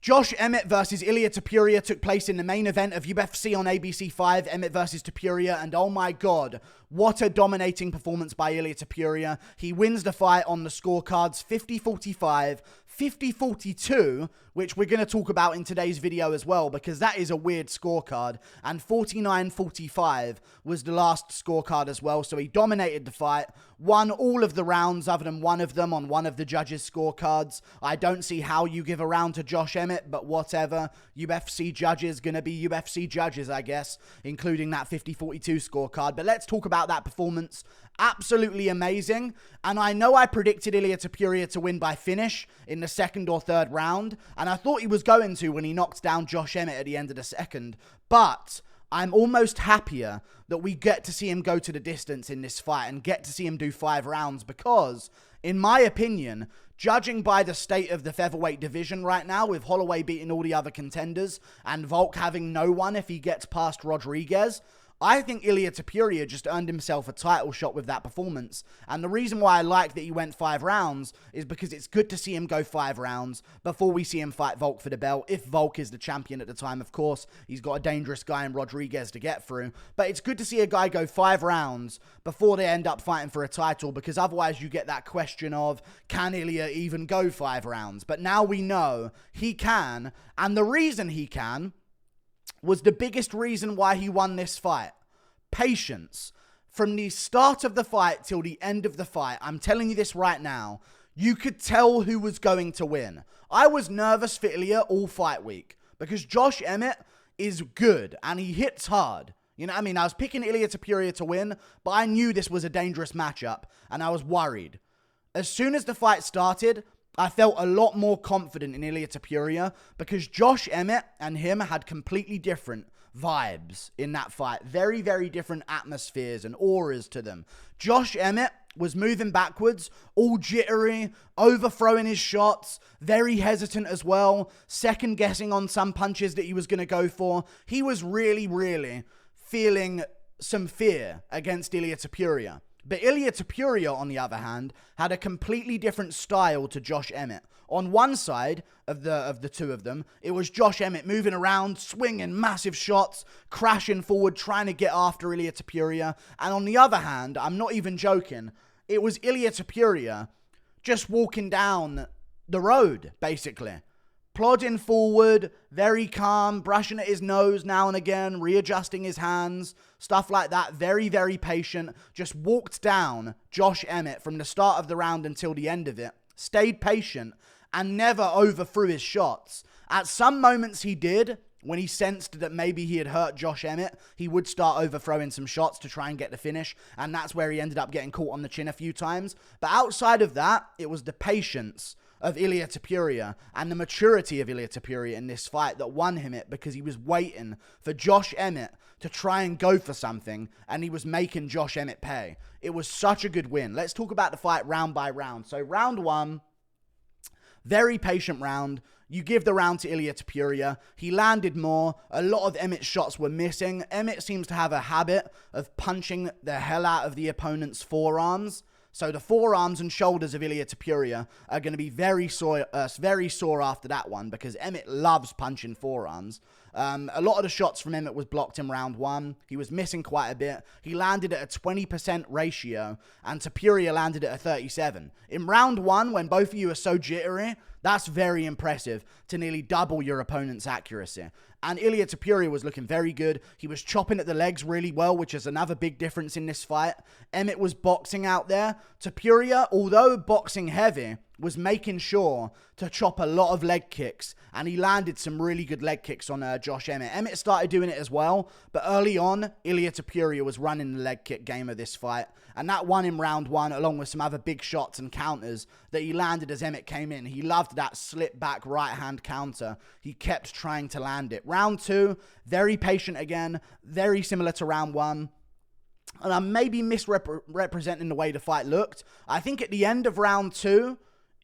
Josh Emmett versus Ilia Topuria took place in the main event of UFC on ABC 5, Emmett versus Topuria, and oh my god, what a dominating performance by Ilia Topuria. He wins the fight on the scorecards 50-45, 50-42, which we're going to talk about in today's video as well, because that is a weird scorecard, and 49-45 was the last scorecard as well, so he dominated the fight, won all of the rounds other than one of them on one of the judges' scorecards. I don't see how you give a round to Josh Emmett, but whatever. UFC judges gonna be UFC judges, I guess, including that 50-42 scorecard. But let's talk about that performance. Absolutely amazing. And I know I predicted Ilia Topuria to win by finish in the second or third round, and I thought he was going to when he knocked down Josh Emmett at the end of the second. But I'm almost happier that we get to see him go to the distance in this fight and get to see him do 5 rounds because, in my opinion, judging by the state of the featherweight division right now, with Holloway beating all the other contenders and Volk having no one if he gets past Rodriguez, I think Ilia Topuria just earned himself a title shot with that performance. And the reason why I like that he went 5 rounds is because it's good to see him go 5 rounds before we see him fight Volk for the belt. If Volk is the champion at the time, of course, he's got a dangerous guy in Rodriguez to get through. But it's good to see a guy go 5 rounds before they end up fighting for a title, because otherwise you get that question of, can Ilia even go 5 rounds? But now we know he can, and the reason he can was the biggest reason why he won this fight. Patience. From the start of the fight till the end of the fight, I'm telling you this right now, you could tell who was going to win. I was nervous for Ilia all fight week because Josh Emmett is good and he hits hard. You know what I mean? I was picking Ilia Topuria to win, but I knew this was a dangerous matchup and I was worried. As soon as the fight started, I felt a lot more confident in Ilia Topuria because Josh Emmett and him had completely different vibes in that fight. Very, very different atmospheres and auras to them. Josh Emmett was moving backwards, all jittery, overthrowing his shots, very hesitant as well, second guessing on some punches that he was going to go for. He was really, really feeling some fear against Ilia Topuria. But Ilia Topuria, on the other hand, had a completely different style to Josh Emmett. On one side of the two of them, it was Josh Emmett moving around, swinging massive shots, crashing forward, trying to get after Ilia Topuria. And on the other hand, I'm not even joking, it was Ilia Topuria just walking down the road, basically. Plodding forward, very calm, brushing at his nose now and again, readjusting his hands, stuff like that. Very, very patient. Just walked down Josh Emmett from the start of the round until the end of it. Stayed patient and never overthrew his shots. At some moments he did. When he sensed that maybe he had hurt Josh Emmett, he would start overthrowing some shots to try and get the finish. And that's where he ended up getting caught on the chin a few times. But outside of that, it was the patience of Ilia Topuria and the maturity of Ilia Topuria in this fight that won him it, because he was waiting for Josh Emmett to try and go for something and he was making Josh Emmett pay. It was such a good win. Let's talk about the fight round by round. So round 1, very patient round. You give the round to Ilia Topuria. He landed more. A lot of Emmett's shots were missing. Emmett seems to have a habit of punching the hell out of the opponent's forearms. So the forearms and shoulders of Ilia Topuria are going to be very sore after that one, because Emmett loves punching forearms. A lot of the shots from Emmett was blocked in round 1. He was missing quite a bit. He landed at a 20% ratio, and Topuria landed at a 37. In round 1, when both of you are so jittery, that's very impressive to nearly double your opponent's accuracy. And Ilia Topuria was looking very good. He was chopping at the legs really well, which is another big difference in this fight. Emmett was boxing out there. Topuria, although boxing heavy, was making sure to chop a lot of leg kicks, and he landed some really good leg kicks on Josh Emmett. Emmett started doing it as well, but early on, Ilia Topuria was running the leg kick game of this fight, and that won him round 1, along with some other big shots and counters that he landed as Emmett came in. He loved that slip back right hand counter. He kept trying to land it. Round 2, very patient again, very similar to round 1. And I'm maybe misrepresenting the way the fight looked. I think at the end of round 2,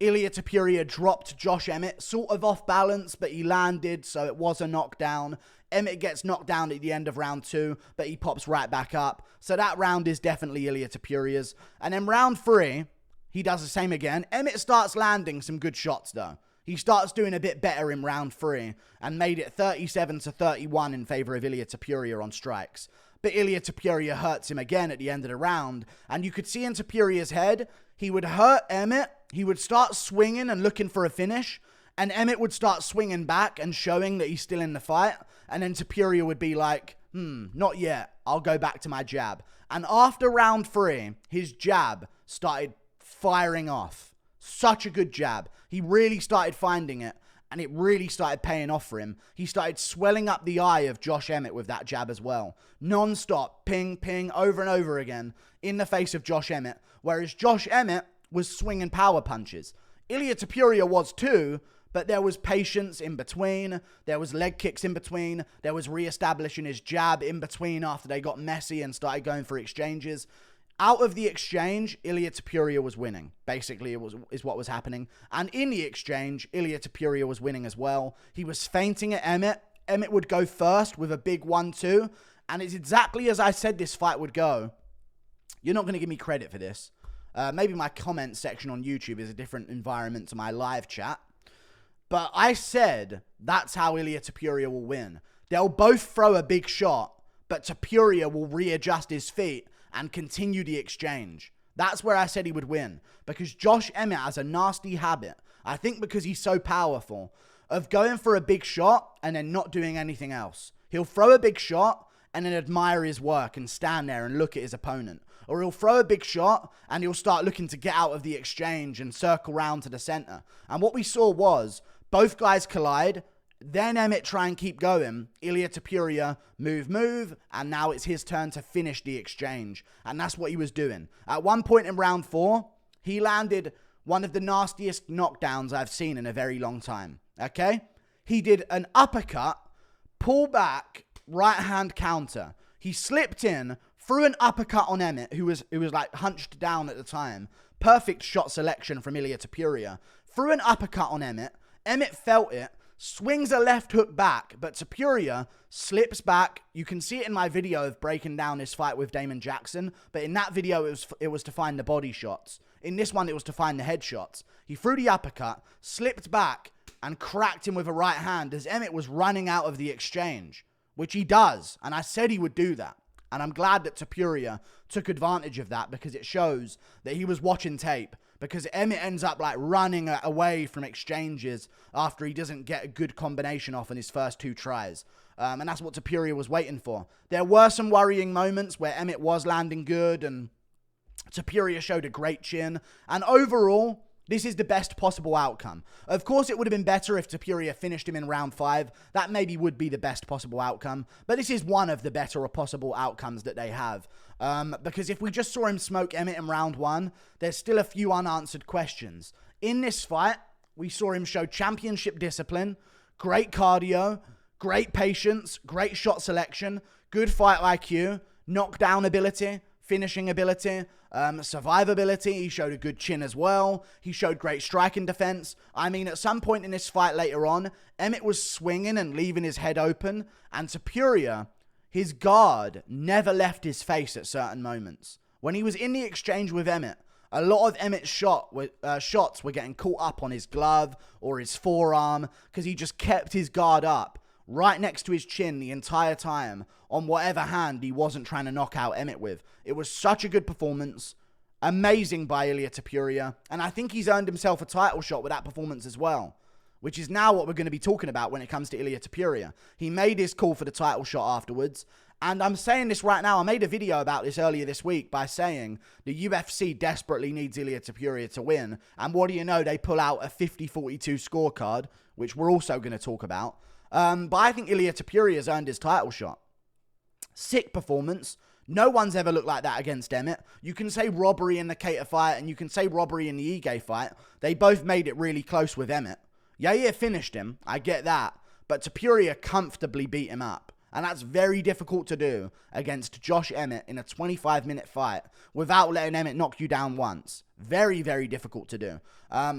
Ilia Topuria dropped Josh Emmett, sort of off balance, but he landed, so it was a knockdown. Emmett gets knocked down at the end of round 2, but he pops right back up. So that round is definitely Ilia Topuria's. And then round 3, he does the same again. Emmett starts landing some good shots, though. He starts doing a bit better in round 3 and made it 37-31 in favor of Ilia Topuria on strikes. But Ilia Topuria hurts him again at the end of the round, and you could see in Topuria's head, he would hurt Emmett, he would start swinging and looking for a finish, and Emmett would start swinging back and showing that he's still in the fight, and then Topuria would be like, not yet, I'll go back to my jab. And after round 3, his jab started firing off. Such a good jab. He really started finding it, and it really started paying off for him. He started swelling up the eye of Josh Emmett with that jab as well. Non-stop, ping, ping, over and over again in the face of Josh Emmett, whereas Josh Emmett was swinging power punches. Ilia Topuria was too, but there was patience in between. There was leg kicks in between. There was re-establishing his jab in between after they got messy and started going for exchanges. Out of the exchange, Ilia Topuria was winning. Basically, is what was happening. And in the exchange, Ilia Topuria was winning as well. He was feinting at Emmett. Emmett would go first with a big 1-2. And it's exactly as I said this fight would go. You're not going to give me credit for this. Maybe my comment section on YouTube is a different environment to my live chat. But I said that's how Ilia Topuria will win. They'll both throw a big shot, but Topuria will readjust his feet and continue the exchange. That's where I said he would win. Because Josh Emmett has a nasty habit, I think because he's so powerful, of going for a big shot and then not doing anything else. He'll throw a big shot and then admire his work and stand there and look at his opponent. Or he'll throw a big shot and he'll start looking to get out of the exchange and circle round to the center. And what we saw was both guys collide. Then Emmett try and keep going. Ilia Topuria move, and now it's his turn to finish the exchange. And that's what he was doing. At one point in round 4, he landed one of the nastiest knockdowns I've seen in a very long time. Okay? He did an uppercut, pull back, right hand counter. He slipped in, threw an uppercut on Emmett, who was like hunched down at the time. Perfect shot selection from Ilia Topuria. Threw an uppercut on Emmett. Emmett felt it. Swings a left hook back, but Topuria slips back. You can see it in my video of breaking down this fight with Damon Jackson, but in that video, it was to find the body shots. In this one, it was to find the headshots. He threw the uppercut, slipped back, and cracked him with a right hand as Emmett was running out of the exchange, which he does, and I said he would do that. And I'm glad that Topuria took advantage of that because it shows that he was watching tape. Because Emmett ends up like running away from exchanges after he doesn't get a good combination off in his first 2 tries. And that's what Topuria was waiting for. There were some worrying moments where Emmett was landing good and Topuria showed a great chin. And overall, this is the best possible outcome. Of course, it would have been better if Topuria finished him in round 5. That maybe would be the best possible outcome. But this is one of the better possible outcomes that they have. Because if we just saw him smoke Emmett in round 1, there's still a few unanswered questions. In this fight, we saw him show championship discipline, great cardio, great patience, great shot selection, good fight IQ, knockdown ability, finishing ability, survivability. He showed a good chin as well. He showed great striking defense. I mean, at some point in this fight later on, Emmett was swinging and leaving his head open, and Topuria, his guard never left his face at certain moments. When he was in the exchange with Emmett, a lot of Emmett's shots were getting caught up on his glove or his forearm because he just kept his guard up right next to his chin the entire time on whatever hand he wasn't trying to knock out Emmett with. It was such a good performance. Amazing by Ilia Topuria. And I think he's earned himself a title shot with that performance as well, which is now what we're going to be talking about when it comes to Ilia Topuria. He made his call for the title shot afterwards. And I'm saying this right now. I made a video about this earlier this week by saying the UFC desperately needs Ilia Topuria to win. And what do you know? They pull out a 50-42 scorecard, which we're also going to talk about. But I think Ilia Topuria has earned his title shot. Sick performance. No one's ever looked like that against Emmett. You can say robbery in the Cater fight and you can say robbery in the Ige fight. They both made it really close with Emmett. Yair finished him. I get that. But Topuria comfortably beat him up. And that's very difficult to do against Josh Emmett in a 25-minute fight without letting Emmett knock you down once. Very, very difficult to do.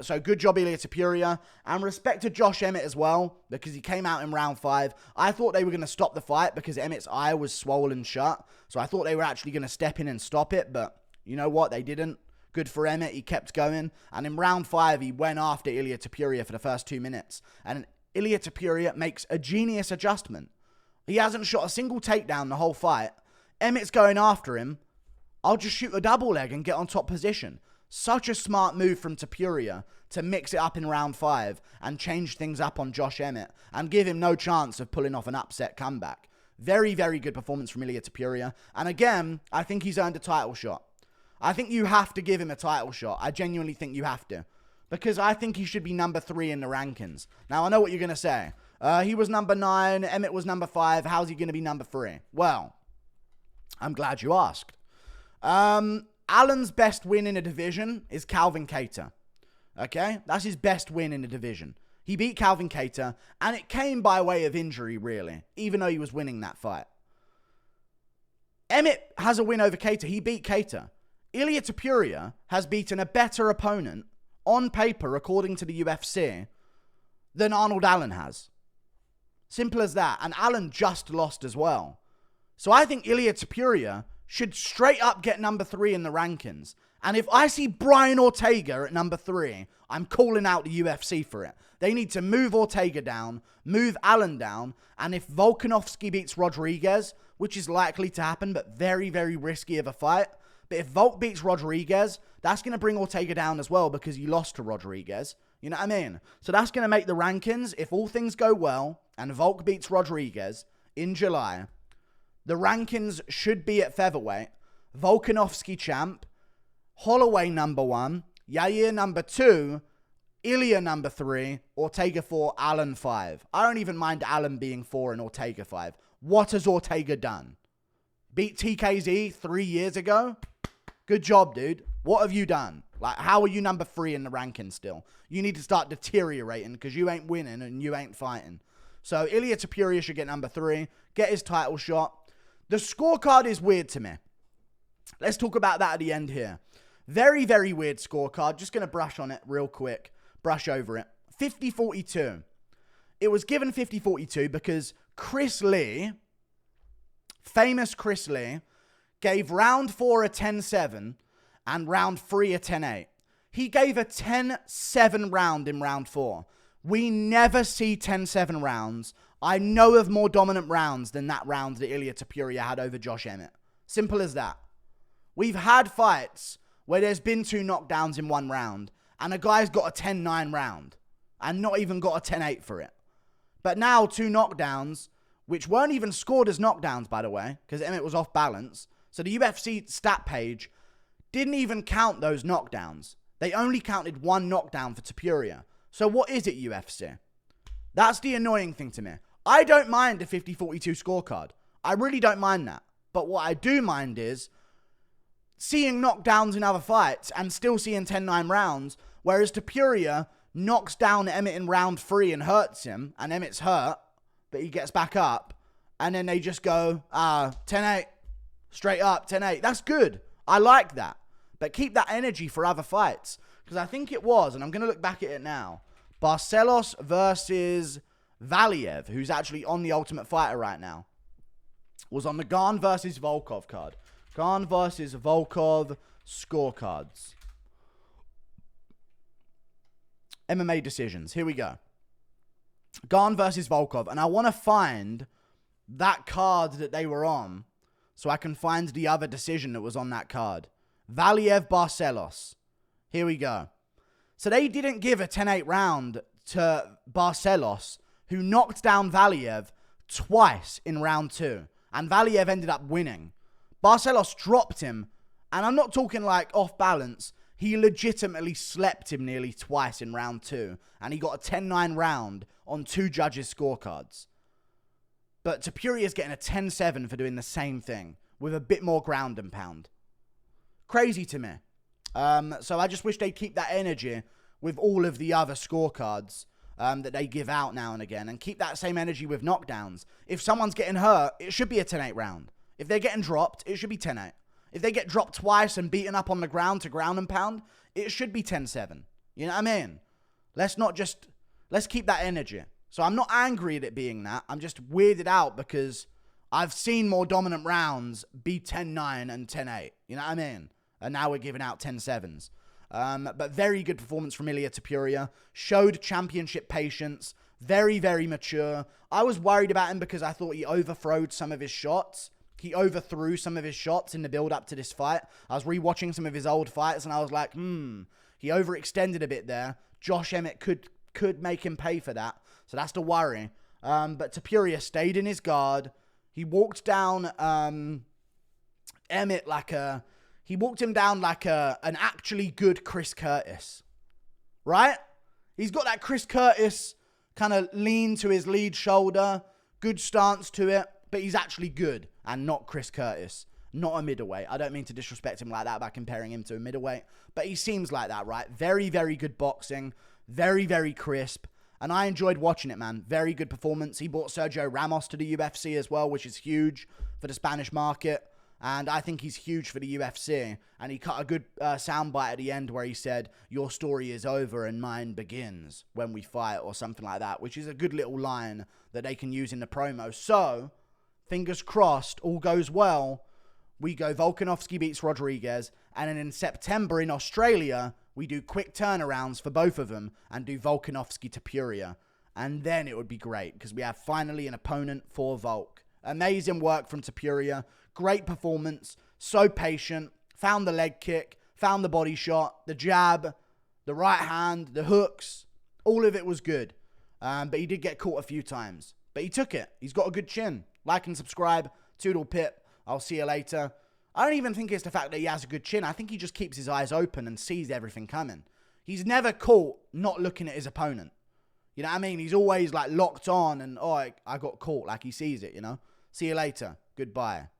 So good job, Ilia Topuria. And respect to Josh Emmett as well, because he came out in round 5. I thought they were going to stop the fight because Emmett's eye was swollen shut. So I thought they were actually going to step in and stop it. But you know what? They didn't. Good for Emmett. He kept going. And in round 5, he went after Ilia Topuria for the first 2 minutes. And Ilia Topuria makes a genius adjustment. He hasn't shot a single takedown the whole fight. Emmett's going after him. I'll just shoot a double leg and get on top position. Such a smart move from Topuria to mix it up in round 5 and change things up on Josh Emmett and give him no chance of pulling off an upset comeback. Very, very good performance from Ilia Topuria. And again, I think he's earned a title shot. I think you have to give him a title shot. I genuinely think you have to. Because I think he should be number 3 in the rankings. Now, I know what you're going to say. He was number 9. Emmett was number 5. How's he going to be number 3? Well, I'm glad you asked. Allen's best win in a division is Calvin Kattar. Okay? That's his best win in the division. He beat Calvin Kattar, and it came by way of injury, really, even though he was winning that fight. Emmett has a win over Kattar. He beat Kattar. Ilia Topuria has beaten a better opponent on paper, according to the UFC, than Arnold Allen has. Simple as that. And Allen just lost as well. So I think Ilia Topuria should straight up get number 3 in the rankings. And if I see Brian Ortega at number 3, I'm calling out the UFC for it. They need to move Ortega down, move Allen down, and if Volkanovski beats Rodriguez, which is likely to happen, but very, very risky of a fight, but if Volk beats Rodriguez, that's going to bring Ortega down as well because he lost to Rodriguez. You know what I mean? So that's going to make the rankings, if all things go well, and Volk beats Rodriguez in July, the rankings should be at featherweight. Volkanovski champ, Holloway number 1, Yair number 2, Ilia number 3, Ortega 4, Allen 5. I don't even mind Allen being 4 and Ortega 5. What has Ortega done? Beat TKZ 3 years ago? Good job, dude. What have you done? Like, how are you number 3 in the rankings still? You need to start deteriorating because you ain't winning and you ain't fighting. So Ilia Topuria should get number 3, get his title shot. The scorecard is weird to me. Let's talk about that at the end here. Very, very weird scorecard. Just going to brush on it real quick. Brush over it. 50-42. It was given 50-42 because Chris Lee, famous Chris Lee, gave round 4 a 10-7 and round 3 a 10-8. He gave a 10-7 round in round 4. We never see 10-7 rounds. I know of more dominant rounds than that round that Ilia Topuria had over Josh Emmett. Simple as that. We've had fights where there's been 2 knockdowns in 1 round, and a guy's got a 10-9 round, and not even got a 10-8 for it. But now 2 knockdowns, which weren't even scored as knockdowns, by the way, because Emmett was off balance. So the UFC stat page didn't even count those knockdowns. They only counted 1 knockdown for Topuria. So what is it, UFC? That's the annoying thing to me. I don't mind a 50-42 scorecard. I really don't mind that. But what I do mind is seeing knockdowns in other fights and still seeing 10-9 rounds, whereas Topuria knocks down Emmett in round 3 and hurts him, and Emmett's hurt, but he gets back up, and then they just go, 10-8, straight up, 10-8. That's good. I like that. But keep that energy for other fights. Because I think it was, and I'm going to look back at it now, Barcelos versus Valiev, who's actually on the Ultimate Fighter right now, was on the Gane versus Volkov card. Gane versus Volkov scorecards. MMA decisions. Here we go. Gane versus Volkov. And I want to find that card that they were on so I can find the other decision that was on that card. Valiev Barcelos. Here we go. So they didn't give a 10-8 round to Barcelos, who knocked down Valiev twice in round 2. And Valiev ended up winning. Barcelos dropped him. And I'm not talking like off balance. He legitimately slept him nearly twice in round 2. And he got a 10-9 round on 2 judges' scorecards. But Topuria's getting a 10-7 for doing the same thing with a bit more ground and pound. Crazy to me. So I just wish they'd keep that energy with all of the other scorecards that they give out now and again. And keep that same energy with knockdowns. If someone's getting hurt, it should be a 10-8 round. If they're getting dropped, it should be 10-8. If they get dropped twice and beaten up on the ground to ground and pound, it should be 10-7. You know what I mean? Let's keep that energy. So I'm not angry at it being that. I'm just weirded out because I've seen more dominant rounds be 10-9 and 10-8. You know what I mean? And now we're giving out 10-7s. But very good performance from Ilia Topuria. Showed championship patience. Very, very mature. I was worried about him because I thought he overthrowed some of his shots. He overthrew some of his shots in the build-up to this fight. I was rewatching some of his old fights, and I was like, he overextended a bit there. Josh Emmett could make him pay for that. So that's the worry. But Topuria stayed in his guard. He walked down Emmett he walked him down like an actually good Chris Curtis. Right? He's got that Chris Curtis kind of lean to his lead shoulder, good stance to it, but he's actually good and not Chris Curtis, not a middleweight. I don't mean to disrespect him like that by comparing him to a middleweight, but he seems like that, right? Very, very good boxing, very, very crisp, and I enjoyed watching it, man. Very good performance. He brought Sergio Ramos to the UFC as well, which is huge for the Spanish market. And I think he's huge for the UFC. And he cut a good soundbite at the end where he said, "Your story is over and mine begins when we fight," or something like that, which is a good little line that they can use in the promo. So, fingers crossed, all goes well. We go Volkanovski beats Rodriguez. And then in September in Australia, we do quick turnarounds for both of them and do Volkanovski Topuria. And then it would be great because we have finally an opponent for Volk. Amazing work from Topuria. Great performance, so patient, found the leg kick, found the body shot, the jab, the right hand, the hooks, all of it was good. But he did get caught a few times. But he took it. He's got a good chin. Like and subscribe. Toodle pip. I'll see you later. I don't even think it's the fact that he has a good chin. I think he just keeps his eyes open and sees everything coming. He's never caught not looking at his opponent. You know what I mean? He's always like locked on and, I got caught. Like he sees it, you know? See you later. Goodbye.